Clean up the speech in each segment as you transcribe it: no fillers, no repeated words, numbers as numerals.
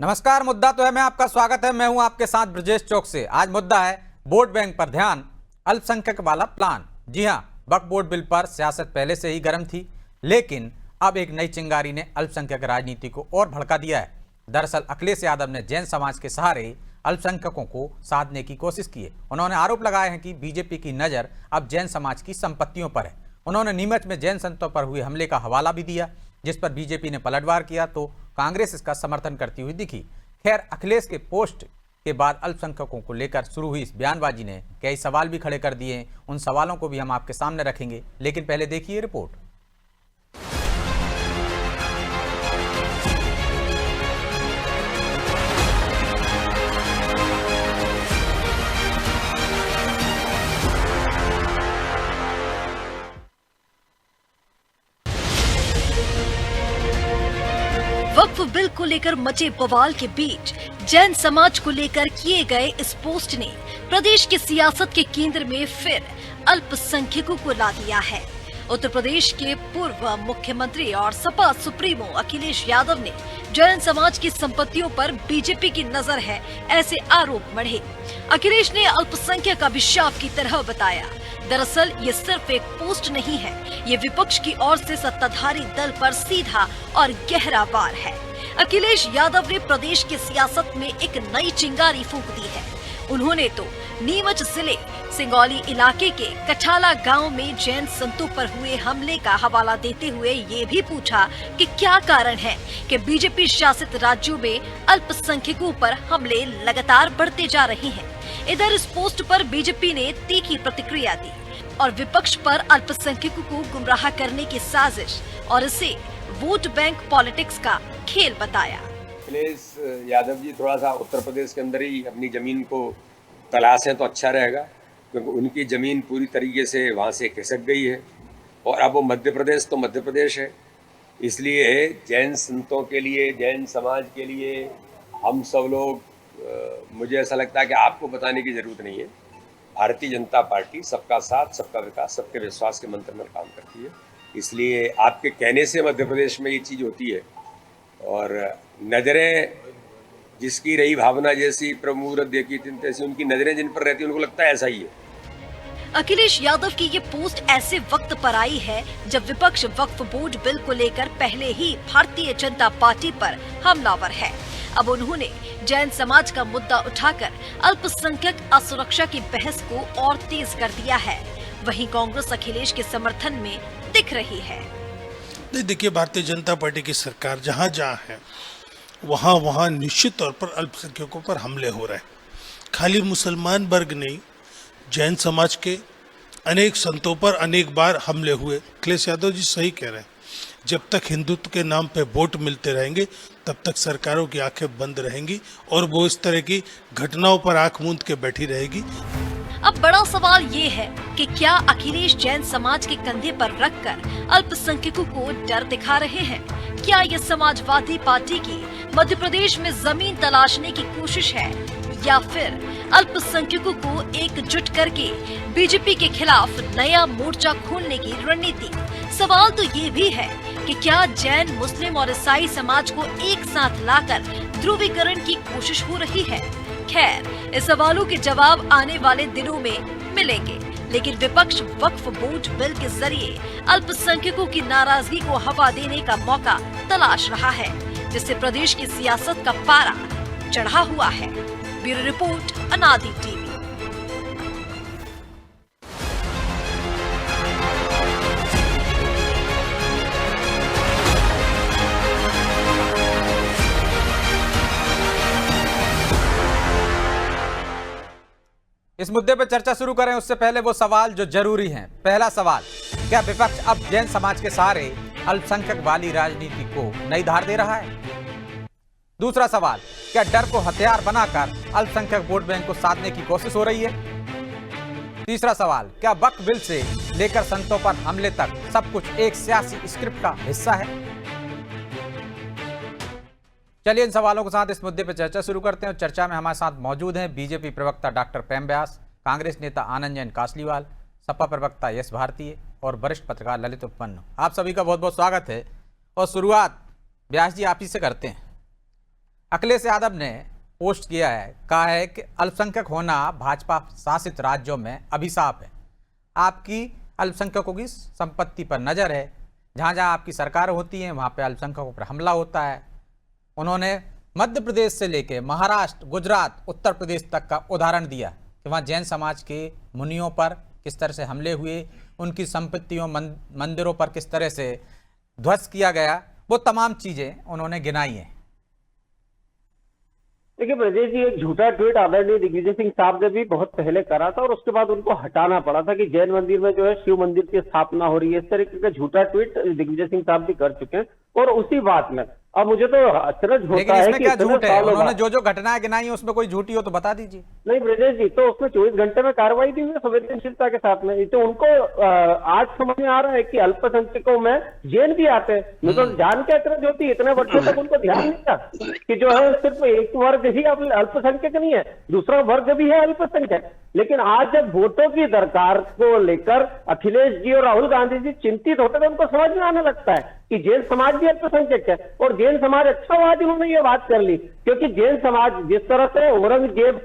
नमस्कार। मुद्दा तो है मैं आपका स्वागत है। मैं हूं आपके साथ ब्रजेश चौक से। आज मुद्दा है वोट बैंक पर ध्यान, अल्पसंख्यक वाला प्लान। जी हां, वक्फ बोर्ड बिल पर सियासत पहले से ही गर्म थी, लेकिन अब एक नई चिंगारी ने अल्पसंख्यक राजनीति को और भड़का दिया है। दरअसल अखिलेश यादव ने जैन समाज के सहारे अल्पसंख्यकों को साधने की कोशिश की है। उन्होंने आरोप लगाए हैं कि बीजेपी की नज़र अब जैन समाज की संपत्तियों पर है। उन्होंने नीमच में जैन संतों पर हुए हमले का हवाला भी दिया, जिस पर बीजेपी ने पलटवार किया तो कांग्रेस इसका समर्थन करती हुई दिखी। खैर, अखिलेश के पोस्ट के बाद अल्पसंख्यकों को लेकर शुरू हुई इस बयानबाजी ने कई सवाल भी खड़े कर दिए। उन सवालों को भी हम आपके सामने रखेंगे, लेकिन पहले देखिए रिपोर्ट। वक्फ बिल को लेकर मचे बवाल के बीच जैन समाज को लेकर किए गए इस पोस्ट ने प्रदेश की सियासत के केंद्र में फिर अल्पसंख्यकों को ला दिया है। उत्तर प्रदेश के पूर्व मुख्यमंत्री और सपा सुप्रीमो अखिलेश यादव ने जैन समाज की संपत्तियों पर बीजेपी की नजर है, ऐसे आरोप मढ़े। अखिलेश ने अल्पसंख्यक अभिशाप की तरह बताया। दरअसल ये सिर्फ एक पोस्ट नहीं है, ये विपक्ष की ओर से सत्ताधारी दल पर सीधा और गहरा वार है। अखिलेश यादव ने प्रदेश की सियासत में एक नई चिंगारी फूंक दी है। उन्होंने तो नीमच जिले सिंगौली इलाके के कठाला गांव में जैन संतों पर हुए हमले का हवाला देते हुए ये भी पूछा कि क्या कारण है कि बीजेपी शासित राज्यों में अल्पसंख्यकों पर हमले लगातार बढ़ते जा रहे हैं। इधर इस पोस्ट पर बीजेपी ने तीखी प्रतिक्रिया दी और विपक्ष पर अल्पसंख्यकों को गुमराह करने की साजिश और इसे वोट बैंक पॉलिटिक्स का खेल बताया। अखिलेश यादव जी थोड़ा सा उत्तर प्रदेश के अंदर ही अपनी जमीन को तलाशें तो अच्छा रहेगा, क्योंकि उनकी जमीन पूरी तरीके से वहाँ से खिसक गई है और अब वो मध्य प्रदेश तो मध्य प्रदेश है। इसलिए जैन संतों के लिए, जैन समाज के लिए हम सब लोग, मुझे ऐसा लगता है कि आपको बताने की ज़रूरत नहीं है। भारतीय जनता पार्टी सबका साथ, सबका विकास, सबके विश्वास के मंत्र में काम करती है। इसलिए आपके कहने से मध्य प्रदेश में ये चीज़ होती है और नज़रें जिसकी रही भावना जैसी प्रमुरत देखी तिन तैसी, उनकी नज़रें जिन पर रहती है उनको लगता है ऐसा ही है। अखिलेश यादव की ये पोस्ट ऐसे वक्त पर आई है जब विपक्ष वक्फ बोर्ड बिल को लेकर पहले ही भारतीय जनता पार्टी पर हमलावर है। अब उन्होंने जैन समाज का मुद्दा उठाकर अल्पसंख्यक असुरक्षा की बहस को और तेज कर दिया है। वहीं कांग्रेस अखिलेश के समर्थन में दिख रही है। देखिए, भारतीय जनता पार्टी की सरकार जहाँ जहाँ है वहाँ निश्चित तौर पर अल्पसंख्यकों पर हमले हो रहे हैं। खाली मुसलमान वर्ग नहीं, जैन समाज के अनेक संतों पर अनेक बार हमले हुए। अखिलेश यादव जी सही कह रहे हैं, जब तक हिंदुत्व के नाम पे वोट मिलते रहेंगे तब तक सरकारों की आंखें बंद रहेंगी और वो इस तरह की घटनाओं पर आंख मूंद के बैठी रहेगी। अब बड़ा सवाल ये है कि क्या अखिलेश जैन समाज के कंधे पर रखकर अल्पसंख्यकों को डर दिखा रहे हैं? क्या ये समाजवादी पार्टी की मध्य प्रदेश में जमीन तलाशने की कोशिश है, या फिर अल्पसंख्यकों को एकजुट करके बीजेपी के खिलाफ नया मोर्चा खोलने की रणनीति? सवाल तो ये भी है कि क्या जैन, मुस्लिम और ईसाई समाज को एक साथ लाकर ध्रुवीकरण की कोशिश हो रही है? खैर, इस सवालों के जवाब आने वाले दिनों में मिलेंगे, लेकिन विपक्ष वक्फ बोर्ड बिल के जरिए अल्पसंख्यकों की नाराजगी को हवा देने का मौका तलाश रहा है, जिससे प्रदेश की सियासत का पारा चढ़ा हुआ है। ब्यूरो रिपोर्ट, अनादि टीवी। इस मुद्दे पर चर्चा शुरू करें उससे पहले वो सवाल जो जरूरी हैं। पहला सवाल, क्या विपक्ष अब जैन समाज के सहारे अल्पसंख्यक वाली राजनीति को नई धार दे रहा है? दूसरा सवाल, क्या डर को हथियार बनाकर अल्पसंख्यक वोट बैंक को साधने की कोशिश हो रही है? तीसरा सवाल, क्या वक्फ बिल से लेकर संतों पर हमले तक सब कुछ एक सियासी स्क्रिप्ट का हिस्सा है? चलिए इन सवालों के साथ इस मुद्दे पर चर्चा शुरू करते हैं। और चर्चा में हमारे साथ मौजूद हैं बीजेपी प्रवक्ता डॉक्टर प्रेम व्यास, कांग्रेस नेता आनंद जैन कासलीवाल, सपा प्रवक्ता यश भारतीय और वरिष्ठ पत्रकार ललित उपपन्न। आप सभी का बहुत बहुत स्वागत है। और शुरुआत व्यास जी आप ही से करते हैं। अखिलेश यादव ने पोस्ट किया है, कहा है कि अल्पसंख्यक होना भाजपा शासित राज्यों में अभिशाप है। आपकी अल्पसंख्यकों की संपत्ति पर नज़र है, जहाँ जहाँ आपकी सरकार होती है वहाँ पे अल्पसंख्यकों पर हमला होता है। उन्होंने मध्य प्रदेश से लेकर महाराष्ट्र, गुजरात, उत्तर प्रदेश तक का उदाहरण दिया कि वहाँ जैन समाज के मुनियों पर किस तरह से हमले हुए, उनकी संपत्तियों, मंदिरों पर किस तरह से ध्वस्त किया गया, वो तमाम चीज़ें उन्होंने गिनाई हैं। देखिए ब्रजेश जी, एक झूठा ट्वीट आदरणीय दिग्विजय सिंह साहब ने भी बहुत पहले करा था और उसके बाद उनको हटाना पड़ा था कि जैन मंदिर में जो है शिव मंदिर की स्थापना हो रही है। इस तरीके का झूठा ट्वीट दिग्विजय सिंह साहब भी कर चुके हैं और उसी बात में अब मुझे तो अचरज होता लेकिन है इसमें कि क्या झूठ है? उन्होंने बाद जो घटनाएं गिनाई हैं उसमें कोई झूठी हो तो बता दीजिए। नहीं ब्रजेश जी, तो उसमें 24 घंटे में कार्रवाई दी हुई है संवेदनशीलता के साथ में। तो उनको आज समझ में आ रहा है कि अल्पसंख्यकों में जैन भी आते हैं। नहीं तो जान के अचरज होती, इतने वर्षों तक उनको ध्यान नहीं था कि जो है सिर्फ एक वर्ग ही अल्पसंख्यक नहीं है, दूसरा वर्ग भी है अल्पसंख्यक। लेकिन आज जब वोटों की दरकार को लेकर अखिलेश जी और राहुल गांधी जी चिंतित होते तो उनको समझ में आने लगता है कि जैन समाज भी अल्पसंख्यक है। और जैन समाज अच्छा हुआ उन्होंने ये बात कर ली, क्योंकि जैन समाज जिस तरह से औरंगजेब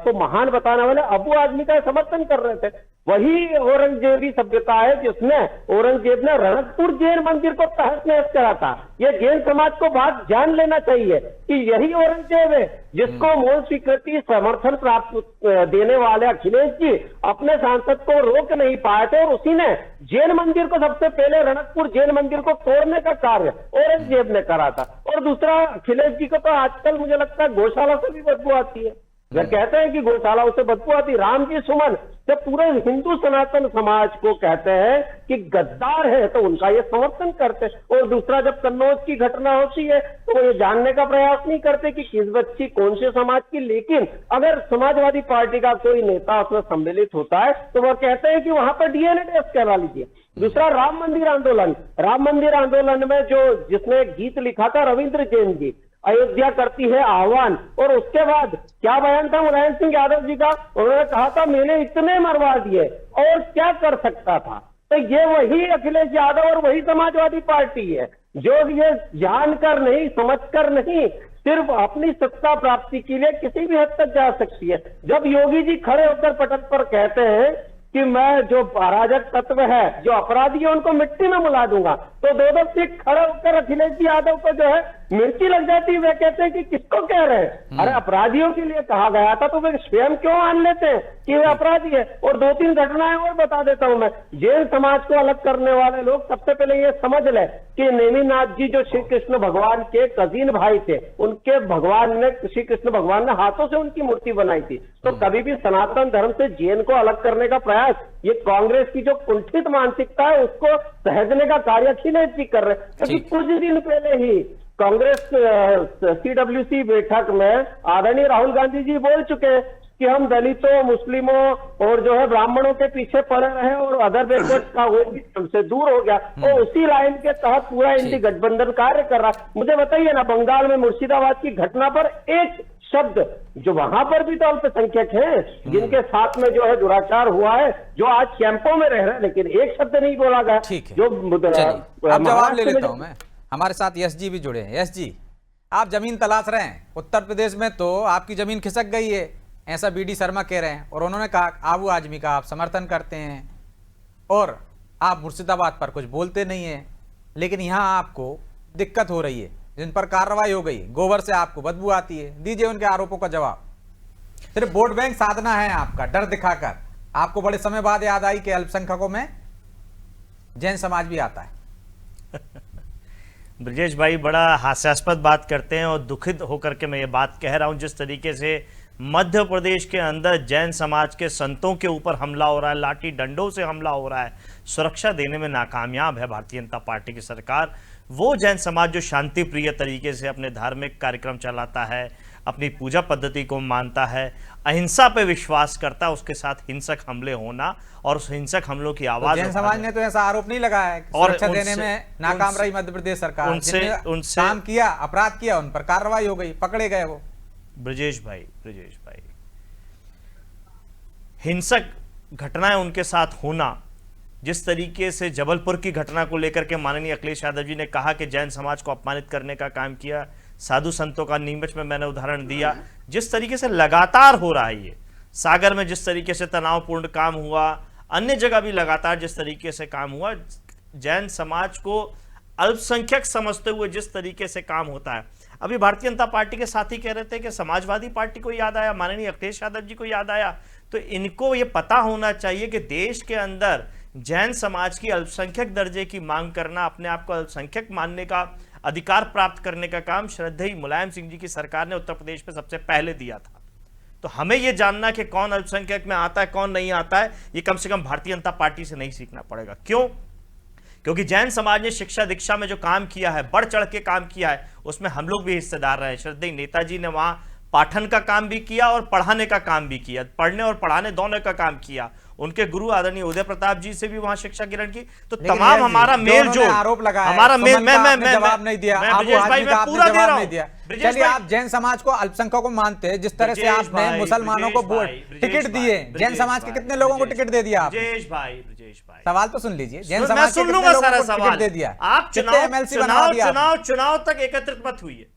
को महान बताने वाले अबू आदमी का समर्थन कर रहे थे, वही औरंगजेबी सभ्यता है जिसमें औरंगजेब ने रणकपुर जैन मंदिर को तहस नहस करा था। यह जैन समाज को बात जान लेना चाहिए कि यही औरंगजेब है जिसको मौन स्वीकृति समर्थन प्राप्त देने वाले अखिलेश जी अपने सांसद को रोक नहीं पाए थे और उसी ने जैन मंदिर को सबसे पहले रणकपुर जैन मंदिर को तोड़ने का कार्य औरंगजेब ने करा था। और दूसरा, अखिलेश जी को तो आजकल मुझे लगता है गौशाला से भी बदबू आती है। वे कहते हैं कि गौशाला से बदबू आती। राम जी सुमन जब पूरे हिंदू सनातन समाज को कहते हैं कि गद्दार है तो उनका ये समर्थन करते। और दूसरा, जब कन्नौज की घटना होती है तो वो ये जानने का प्रयास नहीं करते कि किस बच्ची कौन से समाज की। लेकिन अगर समाजवादी पार्टी का कोई नेता उसमें सम्मिलित होता है तो वह कहते हैं कि वहां पर डीएनए टेस्ट करा लीजिए। दूसरा, राम मंदिर आंदोलन में जिसने गीत लिखा था रविंद्र जैन जी, अयोध्या करती है आह्वान, और उसके बाद क्या बयान था मुलायम सिंह यादव जी का? उन्होंने कहा था मैंने इतने मरवा दिए और क्या कर सकता था। तो ये वही अखिलेश यादव और वही समाजवादी पार्टी है जो ये जानकर नहीं, समझकर नहीं, सिर्फ अपनी सत्ता प्राप्ति के लिए किसी भी हद तक जा सकती है। जब योगी जी खड़े होकर पटल पर कहते हैं कि मैं जो अराजक तत्व है, जो अपराधी है, उनको मिट्टी में मिला दूंगा, तो दो सीट खड़े होकर अखिलेश जी यादव को जो है मिर्ची लग जाती है। वे कहते हैं कि किसको कह रहे हैं? अरे अपराधियों के लिए कहा गया था तो वे स्वयं क्यों मान लेते हैं कि वे अपराधी है? और 2-3 घटनाएं और बता देता हूं मैं। जैन समाज को अलग करने वाले लोग सबसे पहले ये समझ ले कि नेमिनाथ जी जो श्री कृष्ण भगवान के कजीन भाई थे, उनके भगवान ने, श्री कृष्ण भगवान ने हाथों से उनकी मूर्ति बनाई थी। तो कभी भी सनातन धर्म से जैन को अलग करने का प्रयास, ये कांग्रेस की जो कुंठित मानसिकता है उसको सहजने का कार्य अखिलेश जी कर रहे हैं। क्योंकि कुछ दिन पहले ही कांग्रेस CWC बैठक में आदरणीय राहुल गांधी जी बोल चुके हैं कि हम दलितों, मुस्लिमों और जो है ब्राह्मणों के पीछे पड़े रहे और अदर बैकवर्ड का वो भी हमसे दूर हो गया। और उसी लाइन के तहत पूरा इंडी गठबंधन कार्य कर रहा है। मुझे बताइए ना, बंगाल में मुर्शिदाबाद की घटना पर एक शब्द, जो वहां पर भी तो अल्पसंख्यक हैं जिनके साथ में जो है दुराचार हुआ है, जो आज कैंपों में रह रहे हैं, लेकिन एक शब्द नहीं बोला गया। जो अब जवाब ले लेता हूं मैं। हमारे साथ यश जी भी जुड़े हैं। यश जी, आप जमीन तलाश रहे हैं, उत्तर प्रदेश में तो आपकी जमीन खिसक गई है, ऐसा BD शर्मा कह रहे हैं। और उन्होंने कहा आबू आजमी का आप समर्थन करते हैं और आप मुर्शिदाबाद पर कुछ बोलते नहीं हैं, लेकिन यहाँ आपको दिक्कत हो रही है, जिन पर कार्रवाई हो गई, गोबर से आपको बदबू आती है। दीजिए उनके आरोपों का जवाब। सिर्फ वोट बैंक साधना है आपका, डर दिखाकर। आपको बड़े समय बाद याद आई कि अल्पसंख्यकों में जैन समाज भी आता है। ब्रजेश भाई बड़ा हास्यास्पद बात करते हैं और दुखित होकर के मैं ये बात कह रहा हूँ, जिस तरीके से मध्य प्रदेश के अंदर जैन समाज के संतों के ऊपर हमला हो रहा है, लाठी डंडों से हमला हो रहा है, सुरक्षा देने में नाकामयाब है भारतीय जनता पार्टी की सरकार। वो जैन समाज जो शांति प्रिय तरीके से अपने धार्मिक कार्यक्रम चलाता है, अपनी पूजा पद्धति को मानता है, अहिंसा पे विश्वास करता है, उसके साथ हिंसक हमले होना और उस हिंसक हमलों की आवाज, जैन समाज ने तो ऐसा आरोप नहीं लगाया है और सुरक्षा देने में नाकाम रही मध्य प्रदेश सरकार। उनसे काम किया, अपराध किया, उन पर कार्रवाई हो गई, पकड़े गए वो। ब्रजेश भाई, हिंसक घटनाएं उनके साथ होना, जिस तरीके से जबलपुर की घटना को लेकर के माननीय अखिलेश यादव जी ने कहा कि जैन समाज को अपमानित करने का काम किया, साधु संतों का नीमच में मैंने उदाहरण दिया। जिस तरीके से लगातार हो रहा है ये, सागर में जिस तरीके से तनावपूर्ण काम हुआ, अन्य जगह भी लगातार जिस तरीके से काम हुआ, जैन समाज को अल्पसंख्यक समझते हुए जिस तरीके से काम होता है। अभी भारतीय जनता पार्टी के साथी कह रहे थे कि समाजवादी पार्टी को याद आया, माननीय अखिलेश यादव जी को याद आया। तो इनको ये पता होना चाहिए कि देश के अंदर जैन समाज की अल्पसंख्यक दर्जे की मांग करना, अपने आप को अल्पसंख्यक मानने का अधिकार प्राप्त करने का काम श्रद्धेय मुलायम सिंह जी की सरकार ने उत्तर प्रदेश में सबसे पहले दिया था। तो हमें यह जानना कि कौन अल्पसंख्यक में आता है, कौन नहीं आता है, ये कम से कम भारतीय जनता पार्टी से नहीं सीखना पड़ेगा। क्यों? क्योंकि जैन समाज ने शिक्षा दीक्षा में जो काम किया है, बढ़ चढ़ के काम किया है, उसमें हम लोग भी हिस्सेदार रहे। श्रद्धेय नेताजी ने वहां पाठन का काम भी किया और पढ़ाने का काम भी किया, पढ़ने और पढ़ाने दोनों का काम किया। उनके गुरु आदरणीय उदय प्रताप जी से भी वहां शिक्षा ग्रहण की। तो तमाम हमारा मेल जो आरोप लगाया, हमारा मेल, मैं जवाब नहीं दिया, ब्रजेश भाई मैं पूरा दे रहा हूं। चलिए, आप जैन समाज को अल्पसंख्यकों को मानते हैं, जिस तरह से आपने मुसलमानों को टिकट दिए, जैन समाज के कितने लोगों को टिकट दे दिया आप? ब्रजेश भाई सवाल तो सुन लीजिए, जैन समाज के कितने लोगों को टिकट दे दिया? आप चुनाव तक एकत्रित मत हुई है।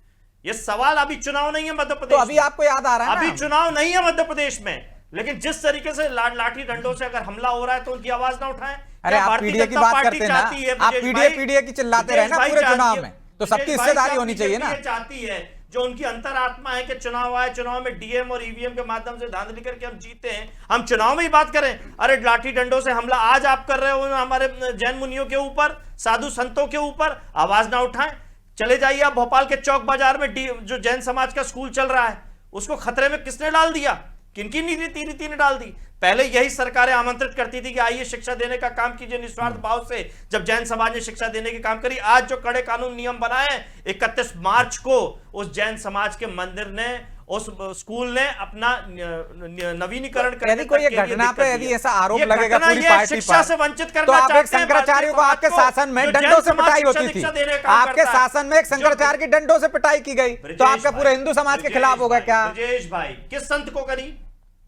ये सवाल अभी चुनाव नहीं है मध्य प्रदेश, तो अभी आपको याद आ रहा है अभी चुनाव नहीं है मध्य प्रदेश में, लेकिन जिस तरीके से लाठी डंडों से अगर हमला हो रहा है तो उनकी आवाज ना उठाएं। अरे आप पीडीए की बात करते हैं ना, आप पीडीए की चिल्लाते रहे ना पूरे चुनाव में, तो सबकी हिस्सेदारी होनी चाहिए ना। चाहती है जो उनकी अंतरात्मा है कि चुनाव आए, चुनाव में डीएम और ईवीएम के माध्यम से धांधली करके हम जीते हैं, हम चुनाव में ही बात करें। अरे लाठी डंडों से हमला आज आप कर रहे हो हमारे जैन मुनियों के ऊपर, साधु संतों के ऊपर, आवाज ना उठाएं। चले जाइए आप भोपाल के चौक बाजार में जो जैन समाज का स्कूल चल रहा है, उसको खतरे में किसने डाल दिया? किनकी नीति ने डाल दी? पहले यही सरकारें आमंत्रित करती थी कि आइए शिक्षा देने का काम कीजिए निस्वार्थ भाव से। जब जैन समाज ने शिक्षा देने के काम करी, आज जो कड़े कानून नियम बनाए, 31 मार्च को उस जैन समाज के मंदिर ने, उस स्कूल ने अपना नवीनीकरण करने यदि कोई घटना पे यदि ऐसा आरोप लगेगा पूरी पार्टी शिक्षा से वंचित करना तो आप एक शंकराचार्य को आपके शासन में डंडों से पिटाई होती थी, आपके शासन में एक शंकराचार्य की डंडों से पिटाई की गई, तो आपका पूरे हिंदू समाज के खिलाफ होगा क्या? ब्रजेश भाई, किस संत को करी?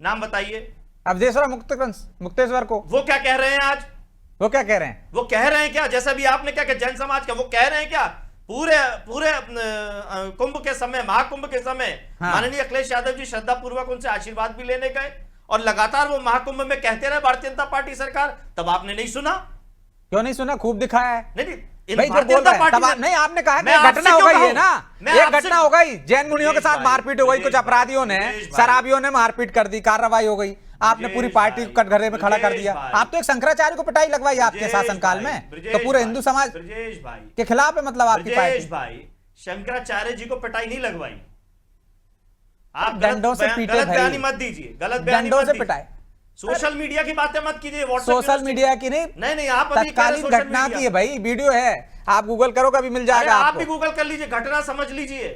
नाम बताइए। अवधेश्वर मुक्तेश्वर को। वो क्या कह रहे हैं आज? वो क्या कह रहे हैं? वो कह रहे हैं क्या, जैसा भी आपने क्या जैन समाज का, वो कह रहे हैं क्या पूरे कुंभ के समय, महाकुंभ के समय माननीय अखिलेश यादव जी श्रद्धा पूर्वक उनसे आशीर्वाद भी लेने गए और लगातार वो महाकुंभ में कहते रहे भारतीय जनता पार्टी सरकार, तब आपने नहीं सुना? क्यों नहीं सुना? खूब दिखाया है। नहीं, भाई जो बोल रहे हैं, नहीं आपने कहा कि घटना हो गई है ना, एक घटना हो गई, जैन मुनियों के साथ मारपीट हो गई, कुछ अपराधियों ने, शराबियों ने मारपीट कर दी, कार्रवाई हो गई, आपने पूरी पार्टी को कटघरे में खड़ा कर दिया। आप तो एक शंकराचार्य को पिटाई लगवाई आपके शासनकाल में, तो पूरे हिंदू समाज के खिलाफ है मतलब आपकी पार्टी। भाई शंकराचार्य जी को पिटाई नहीं लगवाई, आप डंडों से पीटे, गलत बयानी मत दीजिए, गलत बयानी डंडों से पिटाई। सोशल मीडिया की बातें मत कीजिए, सोशल मीडिया की नहीं, आप तत्कालीन घटना की है भाई, वीडियो है, आप गूगल करो कभी मिल जाएगा। आप भी गूगल कर लीजिए, घटना समझ लीजिए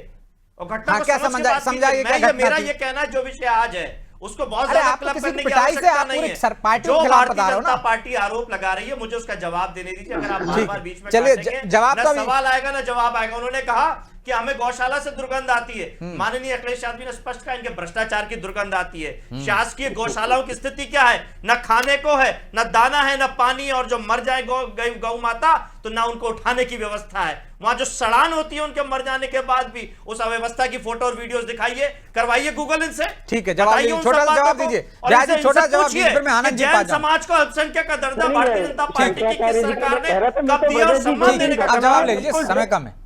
और घटना को क्या समझाइए। मेरा ये कहना है जो विषय आज है उसको बहुत ज्यादा क्लब करने की आवश्यकता नहीं है। जो भारतीय जनता पार्टी आरोप लगा रही है, मुझे उसका जवाब देने दीजिए। अगर आप बार-बार बीच में चलिए, जवाब ना सवाल आएगा ना जवाब आएगा। उन्होंने कहा कि हमें गौशाला से दुर्गंध आती है, माननीय अखिलेश यादव जी ने स्पष्ट कहा इनके भ्रष्टाचार की दुर्गंध आती है। शासकीय गौशालाओं की स्थिति क्या है? न खाने को है, न दाना है, न पानी, और जो मर जाए गौ माता तो ना उनको उठाने की व्यवस्था है। वहां जो सड़ान होती है उनके मर जाने के बाद भी, उस अव्यवस्था की फोटो और वीडियोस दिखाइए, करवाइए गूगल इनसे। ठीक है, छोटा जवाब दीजिए, छोटा जवाब जैन समाज को अल्पसंख्यक का दर्जा भारतीय जनता पार्टी की सरकार ने कब दिया और सम्मान देने का जवाब लीजिए, समय कम है।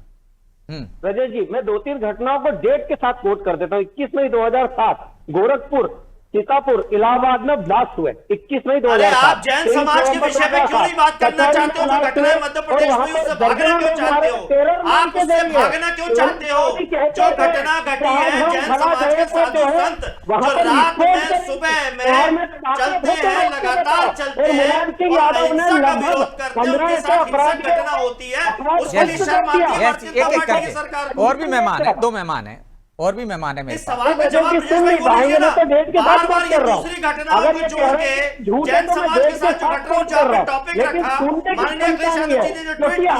रजत जी, मैं 2-3 घटनाओं को डेट के साथ कोट कर देता हूँ। 21 मई 2007 गोरखपुर, सीतापुर, इलाहाबाद में ब्लास्ट हुए। 21 मई 2007। आप जैन समाज के विषय में क्यों नहीं बात करना चाहते हो? जो घटनाएं मध्य प्रदेश में उससे भागना क्यों चाहते हो? आप उससे भागना क्यों चाहते हो? जो घटना घटी है, जैन समाज के साधु संत जो रात में सुबह में चलते हैं, लगातार चलते हैं और अहिंसा का विरोध करते हैं, उनके साथ हिंसक घटना होती है, उसके लिए शर्म आती है भारतीय जनता पार्टी की सरकार को। और भी मेहमान है, 2 मेहमान है, और भी मेहमान है मेरे सवाल का जवाब बार-बार ये दूसरी घटनाओं को जोड़ के जैन समाज के साथ जो घटनाओं जहां पे टॉपिक रखा, माननीय अखिलेश यादव जी ने जो ट्वीट किया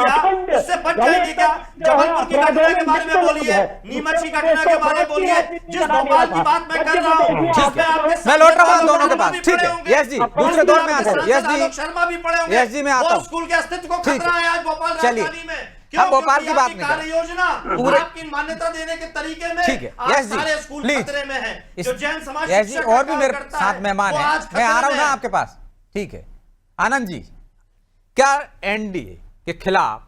उससे बच जाएगी क्या? जबलपुर की घटना के बारे में बोलिए, नीमच की घटना के बारे में बोलिए, जिस भोपाल की बात मैं कर रहा हूँ मैं लौट रहा हूँ दोनों के पास। ठीक है, यस जी, दूसरे दौर में आते हैं। यस जी, शर्मा भी पड़े होंगे। यस जी, मैं आता हूँ। स्कूल के अस्तित्व को खतरा है आज भोपाल राजधानी में। क्यों? हम भोपाल क्योंकि की बात आपकी नहीं कर कार्य योजना, पूरे- आपकी मान्यता देने के तरीके में ठीक है, आज यस जी, सारे स्कूल प्लीज। खतरे में हैं। जो जैन समाज यस जी, शिक्षा का और भी काम मेरे करता साथ है, मेहमान वो हैं, आज मैं आ खतरे रहा हूं में ना है। आपके पास। ठीक है, आनंद जी, क्या एनडीए के खिलाफ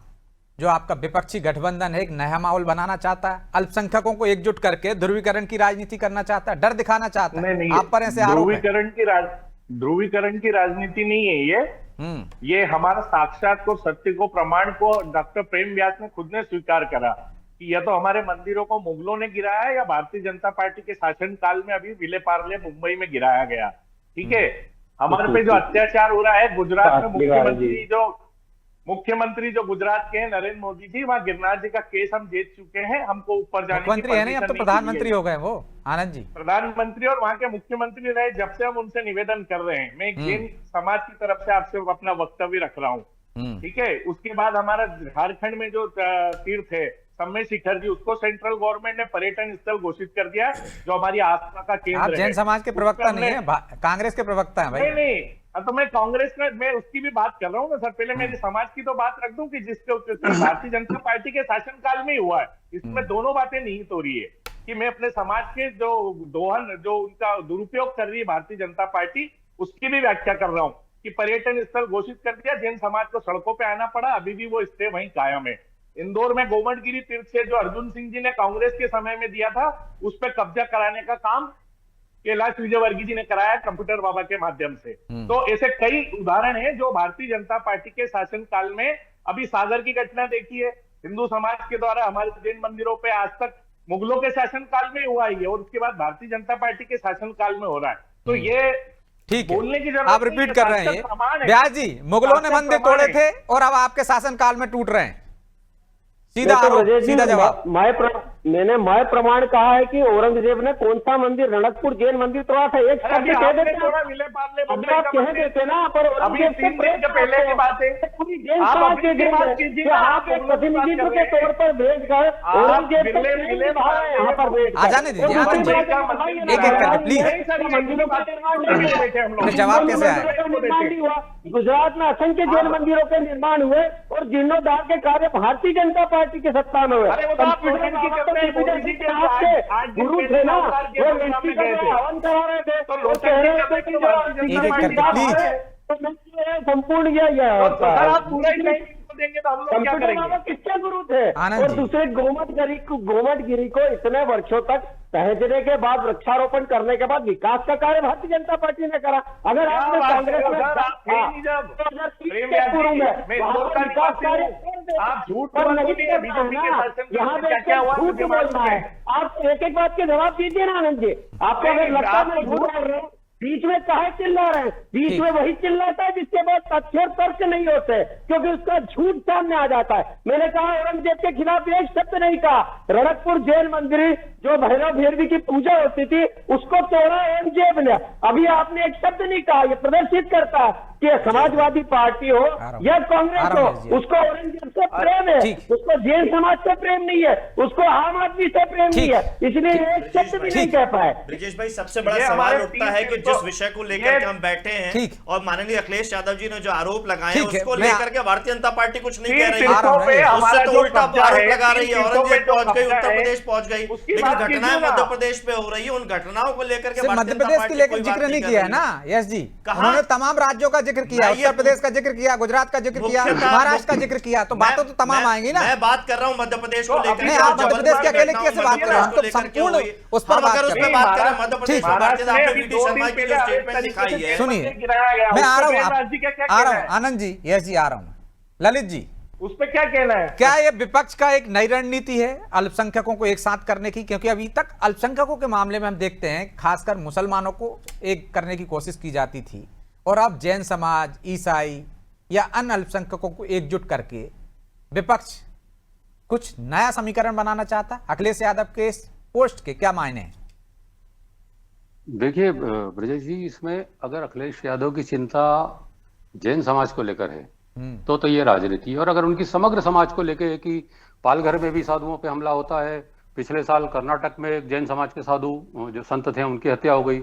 जो आपका विपक्षी गठबंधन है एक नया माहौल बनाना चाहता है, अल्पसंख्यकों को एकजुट करके ध्रुवीकरण की राजनीति करना चाहता है, डर दिखाना चाहता है? नहीं आप पर ऐसे आरोप है। ध्रुवीकरण की राजनीति नहीं है ये हमारा साक्षात को, सत्य को, प्रमाण को डॉक्टर प्रेम व्यास ने खुद ने स्वीकार करा कि यह तो हमारे मंदिरों को मुगलों ने गिराया है या भारतीय जनता पार्टी के शासन काल में अभी विले पार्ले मुंबई में गिराया गया। ठीक है, हमारे पे जो अत्याचार हो रहा है गुजरात में, मुख्यमंत्री जो गुजरात के हैं नरेंद्र मोदी जी, वहां गिरनार जी का केस हम जीत चुके हैं, हमको ऊपर जाने की मुख्यमंत्री है नहीं, अब तो परमिशन प्रधानमंत्री नहीं हो गए वो, आनंद जी। प्रधानमंत्री और वहां के मुख्यमंत्री रहे जब से हम उनसे निवेदन कर रहे हैं। मैं एक जैन समाज की तरफ से आपसे अपना वक्तव्य रख रहा हूँ। ठीक है, उसके बाद हमारा झारखंड में जो तीर्थ है सम्मेद शिखर जी, उसको सेंट्रल गवर्नमेंट ने पर्यटन स्थल घोषित कर दिया, जो हमारी आस्था का केंद्र है। आप जैन समाज के प्रवक्ता नहीं है, कांग्रेस के प्रवक्ता है भाई। नहीं, तो मैं कांग्रेस में, मैं उसकी भी बात कर रहा हूँ ना सर। पहले मेरी समाज की तो बात रख दूं कि जिसके भारतीय जनता पार्टी के शासनकाल में ही हुआ है। इसमें दोनों बातें निहित हो रही है कि मैं अपने समाज के जो दोहन, जो उनका दुरुपयोग कर रही है भारतीय जनता पार्टी, उसकी भी व्याख्या कर रहा हूँ कि पर्यटन स्थल घोषित कर दिया, जैन समाज को सड़कों पे आना पड़ा, अभी भी वो स्टे वहीं कायम है। इंदौर में गोमटगिरी तीर्थ से जो अर्जुन सिंह जी ने कांग्रेस के समय में दिया था, उस पर कब्जा कराने का काम कैलाश विजयवर्गीय जी ने कराया कंप्यूटर बाबा के माध्यम से। तो ऐसे कई उदाहरण हैं जो भारतीय जनता पार्टी के शासन काल में, अभी सागर की घटना देखिए, हिंदू समाज के द्वारा हमारे जैन मंदिरों पे आज तक मुगलों के शासन काल में हुआ है और उसके बाद भारतीय जनता पार्टी के शासन काल में हो रहा है। तो ये ठीक बोलने की है, जरूरत आप नहीं है, रिपीट कर रहे शासक प्रमाण हैं है। व्यास जी, मुगलों ने शासक मंदिर प्रमाण तोड़े है। थे और अब आपके शासन काल में टूट रहे हैं। सीधा देखो आरोप, ब्रजेश जी, सीधा जवाब। मैंने मैं प्रमाण कहा है कि औरंगजेब ने कौन सा मंदिर, रणकपुर जैन मंदिर तोड़ा था। एक शब्द अभी कह आपने देते थोड़ा हैं, विले पार्ले अभी मुंबई आप का कह मंदिर, देते ना, पर अभी औरंगजेब 3 दिन के पहले की बात है। पूरी जैन आप समाज अभी के की बात गिर कीजिए जो ना, आप एक प्रतिनिधित्व के तौर पर भेज कर औरंगजेब को प्रेम निभा रहे हैं यहाँ पर बैठ आ जाने दीजिए, आनंद जी, एक एक करके प्लीज। मंदिरों का फिर जवाब कैसे आया? निर्माण नहीं हुआ। गुजरात में असंख्य जैन मंदिरों के निर्माण हुए और जीर्णोद्धार के कार्य भारतीय जनता पार्टी के सत्ता में हुए। अरे वो तो आप प्रेसिडेंट की करते हैं, मोदी जी के आपके गुरु थे ना, वो व्यक्ति का हवन करा रहे थे, तो वो कह रहे थे कि जो एक एक करके प्लीज। संपूर्ण यह आप पूरा ही नहीं देंगे तो हम लोग क्या कंप्यूटर करेंगे? बाबा किसके गुरु थे? आनंद और जी। दूसरे गोमटगिरी को इतने वर्षों तक तहजने के बाद, वृक्षारोपण करने के बाद विकास का कार्य भारतीय जनता पार्टी ने करा। अगर आपने कांग्रेस में विकास कार्य आप झूठ पर नहीं बोलिए, बीजेपी के शासन में यहाँ पे क्या हुआ झूठ बोलना है। आप एक एक बात के जवाब दीजिए ना आनंद जी। आपको अगर लगता है मैं झूठ बोल रहा हूँ, बीच में काहे चिल्ला रहे हैं? बीच में वही चिल्लाता है जिसके बाद तथ्य और तर्क नहीं होते, क्योंकि उसका झूठ सामने आ जाता है। मैंने कहा औरंगजेब के खिलाफ एक शब्द नहीं कहा। रणकपुर जैन मंदिर जो भैरव भैरवी की पूजा होती थी, उसको तोड़ा औरंगजेब ने। अभी आपने एक शब्द नहीं कहा। ये प्रदर्शित करता है कि समाजवादी पार्टी हो या कांग्रेस हो, उसको औरंगजेब से प्रेम है, उसको जैन समाज से प्रेम नहीं है, उसको आम आदमी से प्रेम नहीं है, इसलिए एक शब्द भी नहीं कह पाए। ब्रिजेश भाई, सबसे बड़ा सवाल उठता है कि जिस विषय को लेकर के हम बैठे हैं और माननीय अखिलेश यादव जी ने जो आरोप लगाए हैं उसको लेकर के भारतीय जनता पार्टी कुछ नहीं कह रही है, उससे तो उल्टा आरोप लगा रही है। औरंगजेब पहुंच गई, उत्तर प्रदेश पहुंच गई, लेकिन घटनाएं मध्य प्रदेश पे हो रही है। उन घटनाओं को लेकर के मध्य प्रदेश के लेकर जिक्र नहीं किया है ना यश जी, उन्होंने तमाम राज्यों का जिक्र किया, उत्तर प्रदेश का जिक्र किया, गुजरात का जिक्र किया, महाराष्ट्र का जिक्र किया, तो बातें तो तमाम आएंगी ना। मैं बात कर रहा हूँ मध्य प्रदेश को लेकर। नहीं, आप मध्य प्रदेश के अकेले कैसे बात कर रहे हैं? हम तो संपूर्ण उस पर बात कर रहे हैं। बात करें मध्य प्रदेश में भारतीय जनता पार्टी शर्मा की जो स्टेटमेंट दिखाई है, सुनिए, मैं आ रहा हूँ आनंद जी, यश जी आ रहा हूँ। ललित जी, उस पर क्या कहना है? क्या ये विपक्ष का एक नई रणनीति है अल्पसंख्यकों को एक साथ करने की? क्योंकि अभी तक अल्पसंख्यकों के मामले में हम देखते हैं खासकर मुसलमानों को एक करने की कोशिश की जाती थी, और अब जैन समाज, ईसाई या अन्य अल्पसंख्यकों को एकजुट करके विपक्ष कुछ नया समीकरण बनाना चाहता है। अखिलेश यादव के इस पोस्ट के क्या मायने हैं? देखिए ब्रजेश जी, इसमें अगर अखिलेश यादव की चिंता जैन समाज को लेकर है तो ये राजनीति है, और अगर उनकी समग्र समाज को लेकर है कि पालघर में भी साधुओं पे हमला होता है, पिछले साल कर्नाटक में एक जैन समाज के साधु जो संत थे उनकी हत्या हो गई।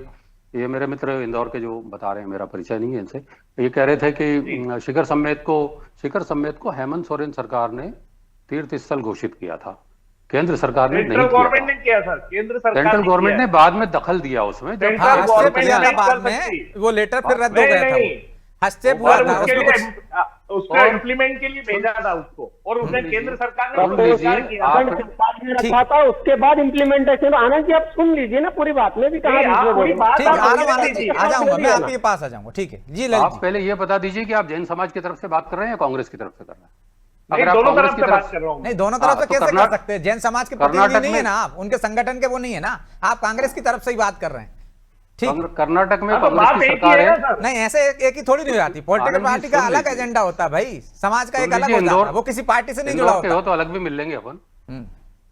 ये मेरे मित्र इंदौर के जो बता रहे हैं, मेरा परिचय नहीं है इनसे, ये कह रहे थे कि शिखर सम्मेद को हेमंत सोरेन सरकार ने तीर्थ स्थल घोषित किया था, केंद्र सरकार ने सेंट्रल नहीं किया गवर्नमेंट था। ने किया सर, केंद्र सरकार सेंट्रल गवर्नमेंट किया ने बाद में दखल दिया उसमें, जब सेंट्रल हाँ, भारत हस्तक्षेप गवर्नमेंट किया था नहीं बाद कर में, सकती। वो लेटर फिर रद्द हो नहीं, गया था। नहीं। वो हस्तक्षेप हुआ और था उसके उसमें लिए कुछ उसको और- इम्प्लीमेंट के लिए भेजा था उसको, और उसने लीजिए, केंद्र सरकार ने सुन उसको लीजिए, स्वीकार किया। आप- रखा था, उसके बाद इम्प्लीमेंटेशन। आनंद जी आप सुन लीजिए ना पूरी बात, में भी कहा नहीं, आप पूरी बात ठीक है, आप आ रहा हूं बोलने आनंद जी, दीजिए। आ जाऊंगा मैं ना। आपके पास आ जाऊंगा। ठीक है जी ललित आप जी। पहले ये बता दीजिए कि आप जैन समाज की तरफ से बात कर रहे हैं या कांग्रेस की तरफ से कर रहे हैं? नहीं, अगर आप दोनों कांग्रेस तरफ की से तरफ बात कर रहा हूँ नहीं, दोनों तरफ हाँ, से तो कैसे कर कर्नाटक- सकते हैं? जैन समाज के प्रतिनिधि कर्नाटक नहीं है में- ना आप, उनके संगठन के वो नहीं है ना, आप कांग्रेस की तरफ से ही बात कर रहे हैं। ठीक, कर्नाटक में हाँ, तो कांग्रेस बात की एक ही सरकार है है। ना सर। नहीं ऐसे एक ही थोड़ी नहीं हो जाती। पॉलिटिकल आनंद जी, पार्टी का सुन अलग लीजिए। एजेंडा होता है भाई, समाज का एक सुन अलग लीजिए, होता इंदौर- है, वो किसी पार्टी से नहीं जुड़ा इंदौर के हो होता। तो अलग भी मिल लेंगे अपन।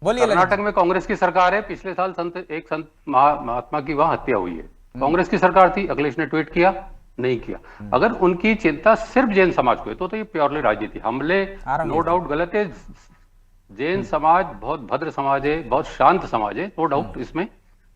बोलिए ललित कर्नाटक जी। में कांग्रेस की सरकार है, पिछले साल एक संत महात्मा की वहां हत्या हुई है, कांग्रेस की सरकार थी, अखिलेश ने ट्वीट किया नहीं किया। अगर उनकी चिंता सिर्फ जैन समाज को है तो ये प्योरली राजनीति हमले, नो डाउट गलत है। जैन समाज बहुत भद्र समाज है, बहुत शांत समाज है, नो डाउट इसमें।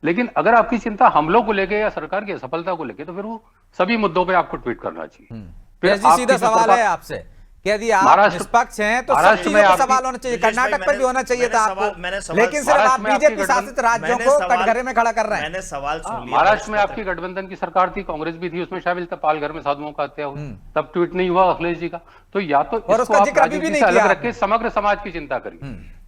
लेकिन अगर आपकी चिंता हमलों को लेके या सरकार की असफलता को लेके, तो फिर वो सभी मुद्दों पे आपको ट्वीट करना चाहिए। फिर जी आपकी सीधा जो सवाल सरकार- है आपसे कि यदि आप महाराष्ट्र- निष्पक्ष हैं तो सब महाराष्ट्र चीजों में पर आपकी- सवाल होना चाहिए। ब्रजेश भाई, कर्नाटक पर भी होना चाहिए था मैंने आपको, सवाल- लेकिन सिर्फ आप महाराष्ट्र में आपकी बीजेपी शासित राज्यों को कटघरे में खड़ा कर रहे हैं। मैंने सवाल सुन लिया। महाराष्ट्र में आपकी गठबंधन की सरकार थी, कांग्रेस भी थी, उसमें शामिल था, पालघर में साधुओं का हत्या हुई, तब ट्वीट नहीं हुआ अखिलेश जी का। तो या तो और इसको उसका आप जिक्र अभी भी राजनीति नहीं से अलग किया रख के समग्र समाज की चिंता करिए।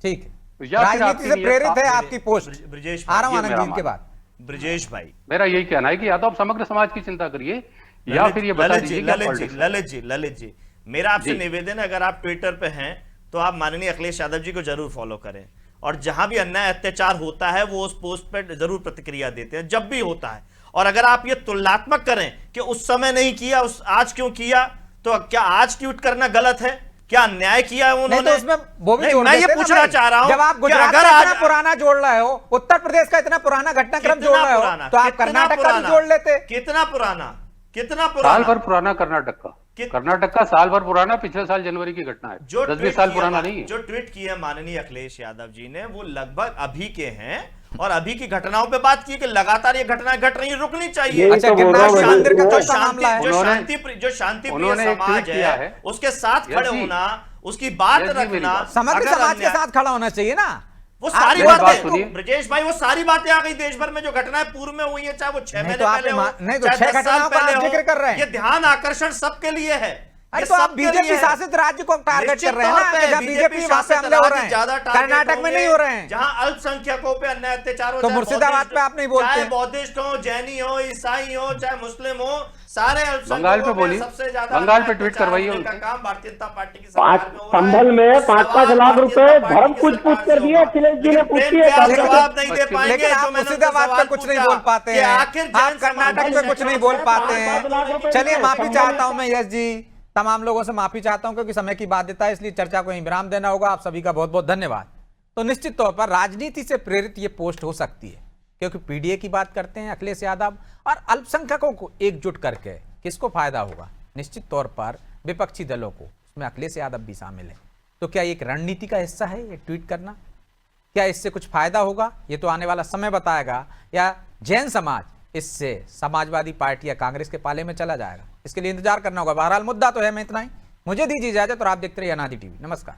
ठीक, या फिर राजनीति आपकी से नीयत प्रेरित है साफ- आपकी पोस्ट। ब्रजेश आ रहा हूं ये आनंद मेरा जी के मानना बाद। ब्रजेश भाई, मेरा यही कहना है कि या तो आप समग्र समाज की चिंता करिए या फिर ये बता दीजिए कि आप politics में- ललित जी, मेरा आपसे जी। निवेदन है, अगर आप ट्विटर पे हैं तो आप माननीय अखिलेश यादव जी को जरूर फॉलो करें, और जहां भी अन्याय अत्याचार होता है वो उस पोस्ट पर जरूर प्रतिक्रिया देते हैं जब भी होता है। और अगर आप ये तुलनात्मक करें कि उस समय नहीं किया, आज क्यों किया, तो क्या आज ट्वीट करना गलत है? क्या अन्याय किया है नहीं उन्होंने? तो उसमें वो भी नहीं, जोड़ मैं ये देते ना पूछना भाई। चाह रहा हूं जब आप कि गुजरात अगर का आज इतना पुराना जोड़ रहे हो, उत्तर प्रदेश का इतना पुराना घटनाक्रम कितना जोड़ रहे हो, पुराना? तो आप कितना कर्नाटक का भी पुराना? जोड़ लेते। कितना पुराना? कितना साल पुराना? भर पुराना कर्नाटक का, कर्नाटक का साल भर पुराना, पिछले साल जनवरी की घटना है, जो 10-20 ट्वीट साल किया पुराना नहीं है। जो ट्वीट किया माननीय अखिलेश यादव जी ने, वो लगभग अभी के हैं, और अभी की घटनाओं पे बात की कि लगातार ये घटनाएं घट रही, रुकनी चाहिए। यही अच्छा, तो बोल गिरनार रहा हूं, मंदिर का वो- चौथा मामला है। जो शांति प्रिय उन्होंने एक समाज ट्वीट किया है, है। उसके साथ यस खड़े जी। होना, उसकी बात यस जी, मेरी रखना, बात। समग्र अगर समाज के अन्याय- साथ खड़ा होना चाहिए ना। वो सारी मेरी बात बातें सुनिए। ब्रजेश भाई, वो सारी बातें आ गई देश भर में जो घटनाएं पूर्व में हुई है, चाहे वो 6 नहीं महीने तो आप पहले हो, नहीं तो चाहे 6 10 साल घटनाओं का पहले आप हो, जिक्र कर रहे हैं। ये ध्यान आकर्षण सबके लिए है। अरे ये तो आप सबके बीजेपी लिए है। शासित राज्य को टारगेट निश्चित कर रहे हैं तौर ना, पे कि जहाँ बीजेपी वहां से शासित हमले हो राज्य रहे ज्यादा हैं, टारगेट कर्नाटक में होंगे, नहीं हो रहे हैं। जहां अल्पसंख्यकों पे अन्याय अत्याचार हो, तो चाहे मुर्शिदाबाद बौद्धिस्ट पे आप नहीं बोलते चाहे हैं। बौद्धिस्ट हो, जैनी हो, ईसाई हो, चाहे मुस्लिम हो, सारे अल्पसंख्यकों बंगाल पे बोलिए। सबसे ज्यादा बंगाल पे अन्याय ट्वीट अत्याचार करवाइए होने का उनसे। काम भारतीय जनता पार्टी की सरकार में हो रहा है। संभल में 5-5 लाख रुपए धर्म कुछ पूछ कर दिए अखिलेश जी ने, पूछिए। जवाब नहीं दे पाएंगे। लेकिन जो आप मैंने मुर्शिदाबाद उनसे पे कुछ सवाल नहीं बोल पाते कि हैं, आखिर आप जैन कर्नाटक समाज पे कुछ नहीं बोल पाते हैं। 5 लाख रुपए चलिए माफी संभल चाहता हूं मैं यश जी, तमाम लोगों से माफी चाहता हूं क्योंकि समय की बाध्यता है, इसलिए चर्चा को यहीं विराम देना होगा। आप सभी का बहुत बहुत धन्यवाद। तो निश्चित तौर पर राजनीति से प्रेरित ये पोस्ट हो सकती है, क्योंकि पीडीए की बात करते हैं अखिलेश यादव, और अल्पसंख्यकों को एकजुट करके किसको फायदा होगा? निश्चित तौर पर विपक्षी दलों को, उसमें अखिलेश यादव भी शामिल है। तो क्या एक रणनीति का हिस्सा है ये ट्वीट करना? क्या इससे कुछ फायदा होगा? ये तो आने वाला समय बताएगा, या जैन समाज इससे समाजवादी पार्टी या कांग्रेस के पाले में चला जाएगा, इसके लिए इंतजार करना होगा। बहरहाल मुद्दा तो है, मैं इतना ही, मुझे दीजिए इजाजत और आप देखते रहिए अनादि टीवी। नमस्कार।